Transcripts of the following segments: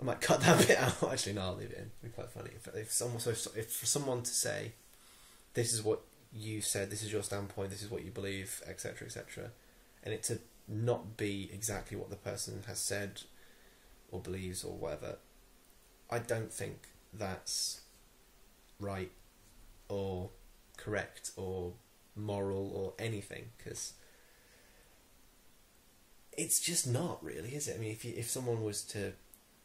I might cut that bit out. Actually, no, I'll leave it in. It'd be quite funny if for someone to say, "This is what you said. This is your standpoint. This is what you believe," etc., etc., and it to not be exactly what the person has said or believes or whatever. I don't think that's right or correct or moral or anything, because it's just not really, is it? I mean, if someone was to,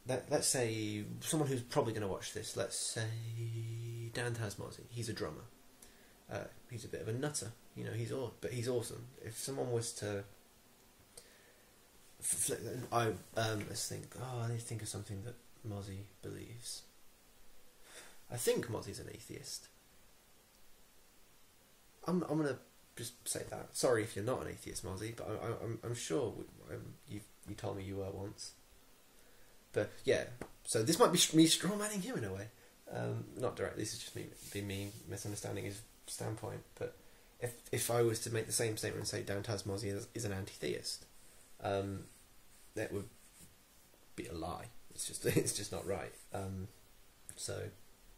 let's say someone who's probably going to watch this, let's say Dan Tasmozzi, he's a drummer, he's a bit of a nutter, you know, but he's awesome. If someone was to let's think, I need to think of something that Mozzie believes. I think Mozzie's an atheist. I'm gonna just say that. Sorry if you're not an atheist, Mozzie, but I'm sure you told me you were once. But yeah, so this might be me strawmanning him in a way. Not directly. This is just me misunderstanding his standpoint. But if I was to make the same statement and say Dan Tasmozzi is an anti-theist, that would be a lie. It's just not right. So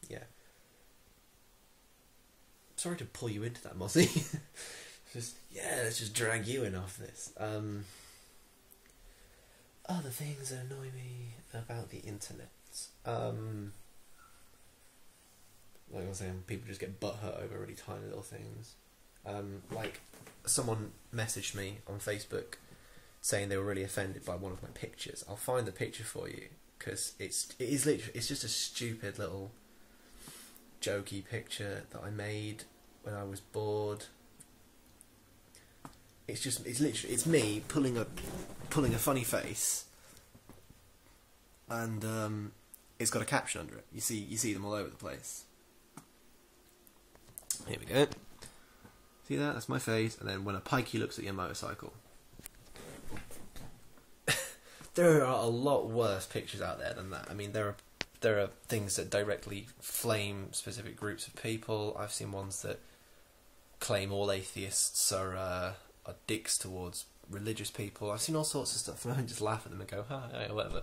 yeah. Sorry to pull you into that, Mozzie. Let's just drag you in off this. Other things that annoy me about the internet. Like I was saying, people just get butthurt over really tiny little things. Like someone messaged me on Facebook saying they were really offended by one of my pictures. I'll find the picture for you, because it's just a stupid little jokey picture that I made when I was bored. It's me pulling a funny face, and it's got a caption under it. You see them all over the place. Here we go. See that? That's my face, and then when a pikey looks at your motorcycle. There are a lot worse pictures out there than that. I mean, there are things that directly flame specific groups of people. I've seen ones that claim all atheists are dicks towards religious people. I've seen all sorts of stuff, and I just laugh at them and go, "Hi," whatever.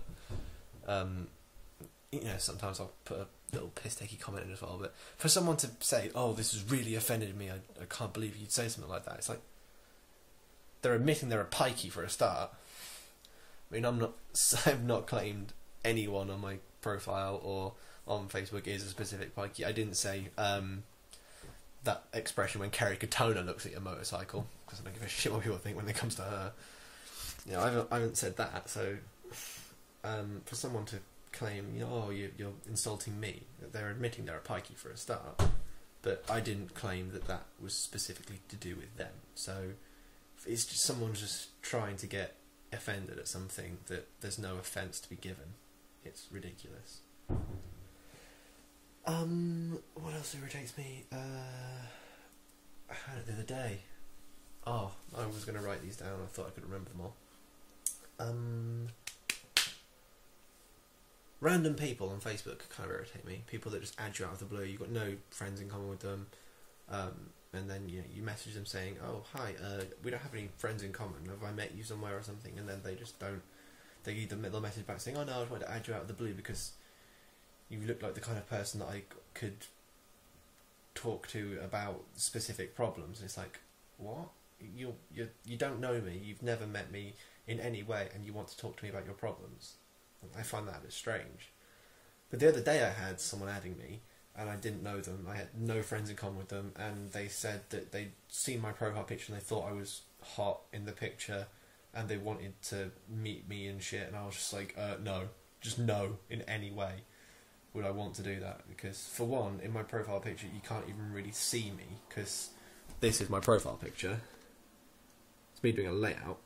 You know, sometimes I'll put a little piss-takey comment in as well. But for someone to say, "Oh, this has really offended me. I can't believe you'd say something like that," it's like they're admitting they're a pikey for a start. I mean, I've not claimed anyone on my profile or on Facebook is a specific pikey. I didn't say that expression when Kerry Katona looks at your motorcycle, because I don't give a shit what people think when it comes to her. You know, I haven't said that. So for someone to claim, you know, "Oh, you're insulting me," they're admitting they're a pikey for a start. But I didn't claim that was specifically to do with them. So it's just someone's just trying to get offended at something that there's no offence to be given. It's ridiculous. What else irritates me? I had it the other day. Oh, I was going to write these down. I thought I could remember them all. Random people on Facebook kind of irritate me. People that just add you out of the blue. You've got no friends in common with them. And then you message them saying, "Oh, hi, we don't have any friends in common. Have I met you somewhere or something?" And then they just don't. They'll message back saying, "Oh no, I just wanted to add you out of the blue because you look like the kind of person that I could talk to about specific problems." And it's like, what? You don't know me. You've never met me in any way, and you want to talk to me about your problems. I find that a bit strange. But the other day I had someone adding me, and I didn't know them. I had no friends in common with them, and they said that they'd seen my profile picture and they thought I was hot in the picture, and they wanted to meet me and shit. And I was just like, no, just no, in any way would I want to do that. Because for one, in my profile picture, you can't even really see me, because this is my profile picture. It's me doing a layout,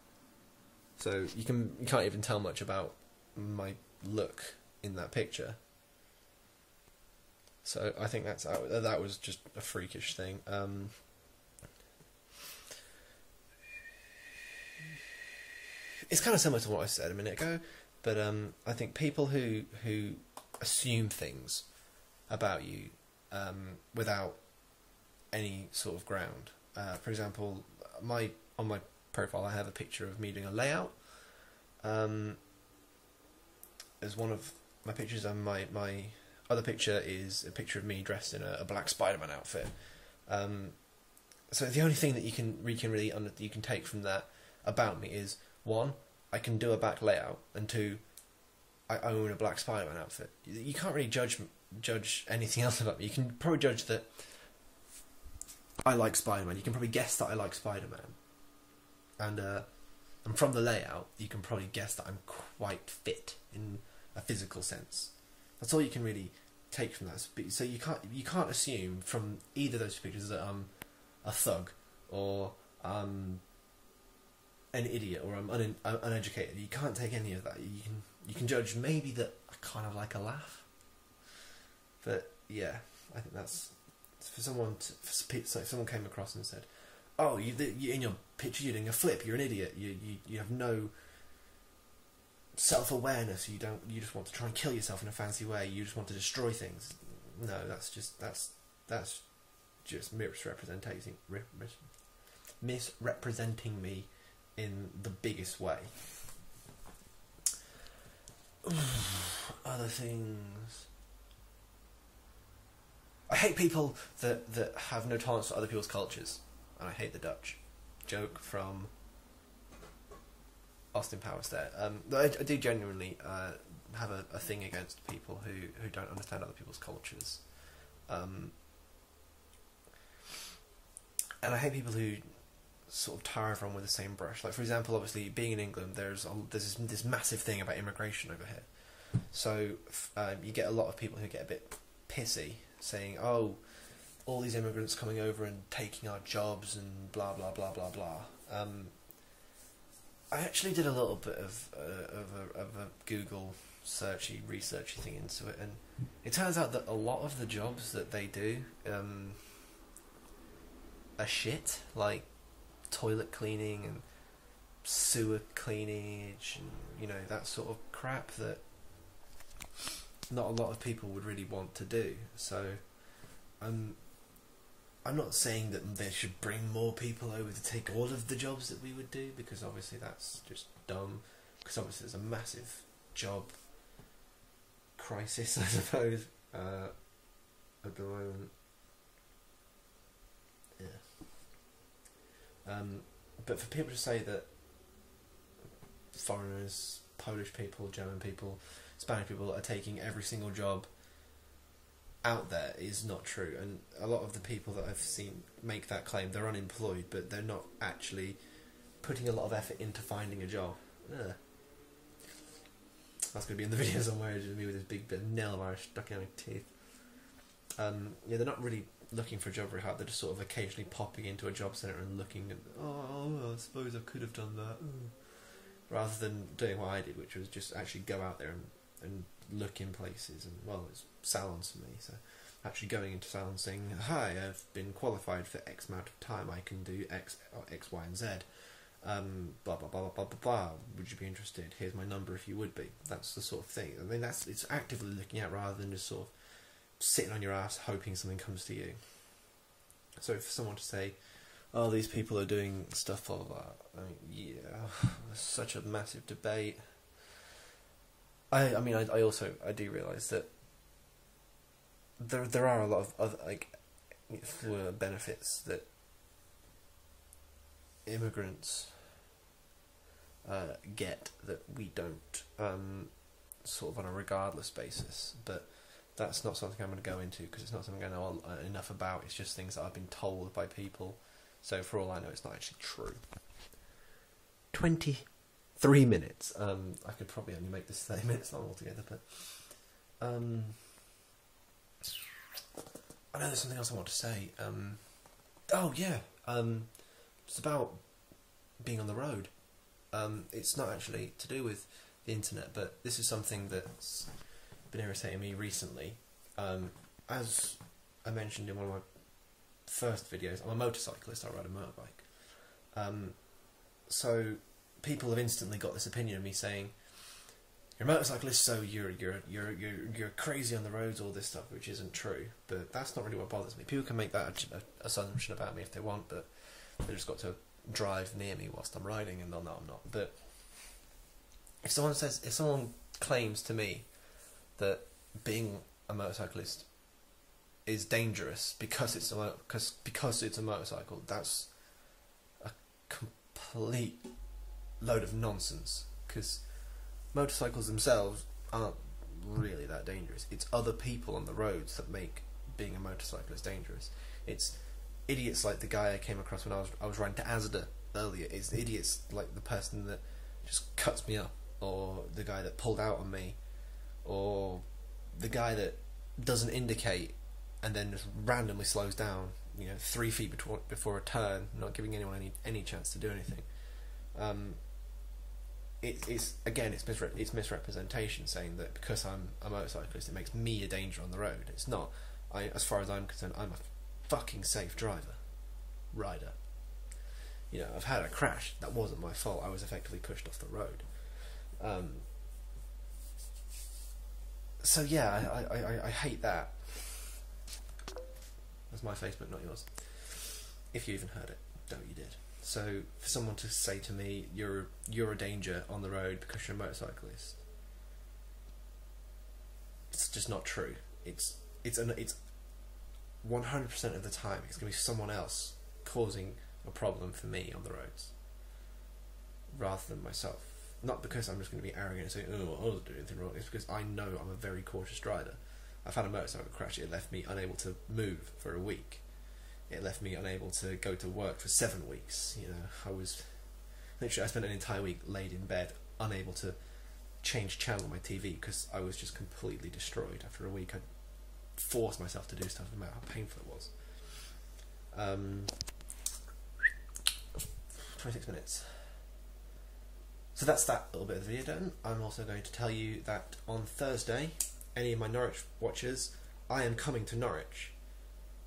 so you can't even tell much about my look in that picture. So I think that was just a freakish thing. It's kind of similar to what I said a minute ago, but I think people who assume things about you without any sort of ground. For example, on my profile I have a picture of me doing a layout. As one of my pictures, and my other picture is a picture of me dressed in a black Spider-Man outfit. So the only thing that you can really you can take from that about me is, one, I can do a back layout, and two, I own a black Spider-Man outfit. You can't really judge anything else about me. You can probably judge that I like Spider-Man. You can probably guess that I like Spider-Man, and from the layout, you can probably guess that I'm quite fit in a physical sense. That's all you can really take from that. So you can't assume from either of those pictures that I'm a thug or an idiot or I'm uneducated. You can't take any of that. You can judge maybe that I kind of like a laugh, but yeah, I think that's for someone. If someone came across and said, "Oh, you in your picture you're doing a flip. You're an idiot. You have no self-awareness. You just want to try and kill yourself in a fancy way. You just want to destroy things." No, that's just misrepresenting me in the biggest way. Other things. I hate people that have no tolerance for other people's cultures, and I hate the Dutch. Joke from Austin Powers there. I do genuinely have a thing against people who don't understand other people's cultures. And I hate people who sort of tar everyone with the same brush. Like, for example, obviously, being in England, there's this massive thing about immigration over here. So you get a lot of people who get a bit pissy, saying, "Oh, all these immigrants coming over and taking our jobs and blah blah blah blah blah." I actually did a little bit of a Google researchy thing into it, and it turns out that a lot of the jobs that they do are shit, like toilet cleaning and sewer cleanage and that sort of crap that not a lot of people would really want to do. So I'm not saying that they should bring more people over to take all of the jobs that we would do, because obviously that's just dumb, because obviously there's a massive job crisis, I suppose, at the moment. Yeah. But for people to say that foreigners, Polish people, German people, Spanish people are taking every single job out there is not true, and a lot of the people that I've seen make that claim, they're unemployed, but they're not actually putting a lot of effort into finding a job. Ugh. That's going to be in the video somewhere, just me with this big bit of nail varnish stuck in my teeth. Yeah, they're not really looking for a job very hard, they're just sort of occasionally popping into a job centre and looking and, I suppose I could have done that. Rather than doing what I did, which was just actually go out there and look in places, and it's salons for me, so actually going into salons saying, "Hi, I've been qualified for X amount of time, I can do X, Y and Z, blah blah blah blah blah blah blah, would you be interested? Here's my number if you would be." That's the sort of thing. I mean, it's actively looking out rather than just sort of sitting on your ass hoping something comes to you. So for someone to say, "Oh, these people are doing stuff like that," I mean, yeah, there's such a massive debate. I do realise that there are a lot of other benefits that immigrants get that we don't, sort of on a regardless basis, but that's not something I'm going to go into because it's not something I know enough about. It's just things that I've been told by people, so for all I know it's not actually true. 23 minutes. I could probably only make this 30 minutes long altogether, but I know there's something else I want to say. It's about being on the road. It's not actually to do with the internet, but this is something that's been irritating me recently. As I mentioned in one of my first videos, I'm a motorcyclist, I ride a motorbike. So people have instantly got this opinion of me saying, "You're a motorcyclist, so you're crazy on the roads," all this stuff, which isn't true. But that's not really what bothers me. People can make that assumption about me if they want, but they've just got to drive near me whilst I'm riding, and they'll know I'm not. But if someone claims to me that being a motorcyclist is dangerous because it's a motorcycle. That's a complete load of nonsense, because motorcycles themselves aren't really that dangerous. It's other people on the roads that make being a motorcyclist dangerous. It's idiots like the guy I came across when I was riding to Asda earlier. It's idiots like the person that just cuts me up, or the guy that pulled out on me, or the guy that doesn't indicate and then just randomly slows down, 3 feet before a turn, not giving anyone any chance to do anything. It's misrepresentation, saying that because I'm a motorcyclist it makes me a danger on the road. It's not. As far as I'm concerned, I'm a fucking safe rider. I've had a crash. That wasn't my fault. I was effectively pushed off the road. So yeah, I hate that. That's my Facebook, not yours. If you even heard it, don't you did. So for someone to say to me, you're a danger on the road because you're a motorcyclist, it's just not true. It's 100% of the time it's going to be someone else causing a problem for me on the roads, rather than myself. Not because I'm just going to be arrogant and say, oh, I wasn't doing anything wrong. It's because I know I'm a very cautious rider. I've had a motorcycle crash. It left me unable to move for a week. It left me unable to go to work for 7 weeks. I spent an entire week laid in bed, unable to change channel on my TV because I was just completely destroyed. After a week, I forced myself to do stuff, no matter how painful it was. 26 minutes. So that's that little bit of the video done. I'm also going to tell you that on Thursday, any of my Norwich watchers, I am coming to Norwich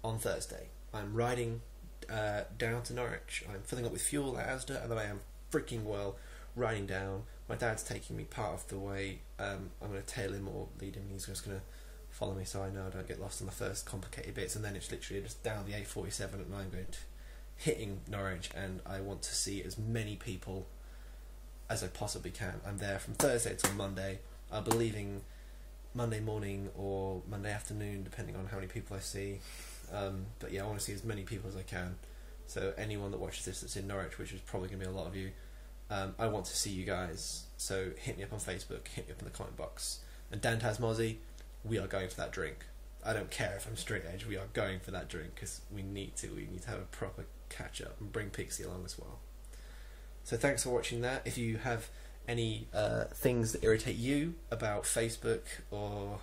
on Thursday. I'm riding down to Norwich. I'm filling up with fuel at Asda, and then I am freaking well riding down. My dad's taking me part of the way. I'm going to tail him or lead him. He's just going to follow me so I know I don't get lost in the first complicated bits, and then it's literally just down the A47 and I'm going to hitting Norwich, and I want to see as many people as I possibly can. I'm there from Thursday till Monday. I'll be leaving Monday morning or Monday afternoon, depending on how many people I see. But yeah, I want to see as many people as I can. So anyone that watches this that's in Norwich, which is probably going to be a lot of you, I want to see you guys. So hit me up on Facebook, hit me up in the comment box. And Dan Tasmozzi, we are going for that drink. I don't care if I'm straight edge, we are going for that drink because we need to have a proper catch up and bring Pixie along as well. So thanks for watching that. If you have any things that irritate you about Facebook or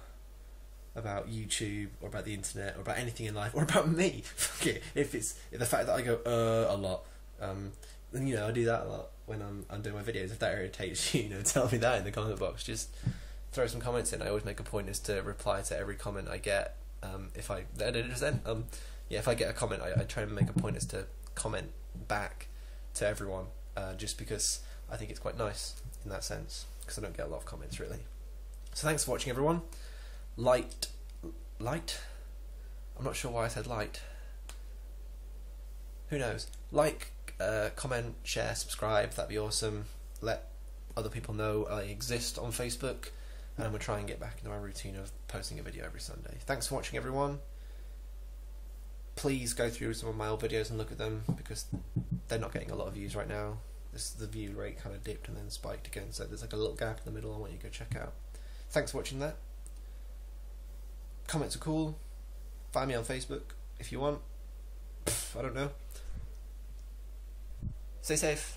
about YouTube or about the internet or about anything in life or about me, fuck it. If the fact that I go a lot, then I do that a lot when I'm doing my videos. If that irritates you, tell me that in the comment box. Just throw some comments in. I always make a point is to reply to every comment I get. If I get a comment, I try and make a point is to comment back to everyone, just because I think it's quite nice in that sense, because I don't get a lot of comments really. So thanks for watching, everyone. Light? I'm not sure why I said light. Who knows? Like, comment, share, subscribe, that'd be awesome. Let other people know I exist on Facebook, and I'm going to try and get back into my routine of posting a video every Sunday. Thanks for watching, everyone. Please go through some of my old videos and look at them, because they're not getting a lot of views right now. The view rate kind of dipped and then spiked again, so there's like a little gap in the middle I want you to go check out. Thanks for watching that. Comments are cool. Find me on Facebook if you want. I don't know. Stay safe.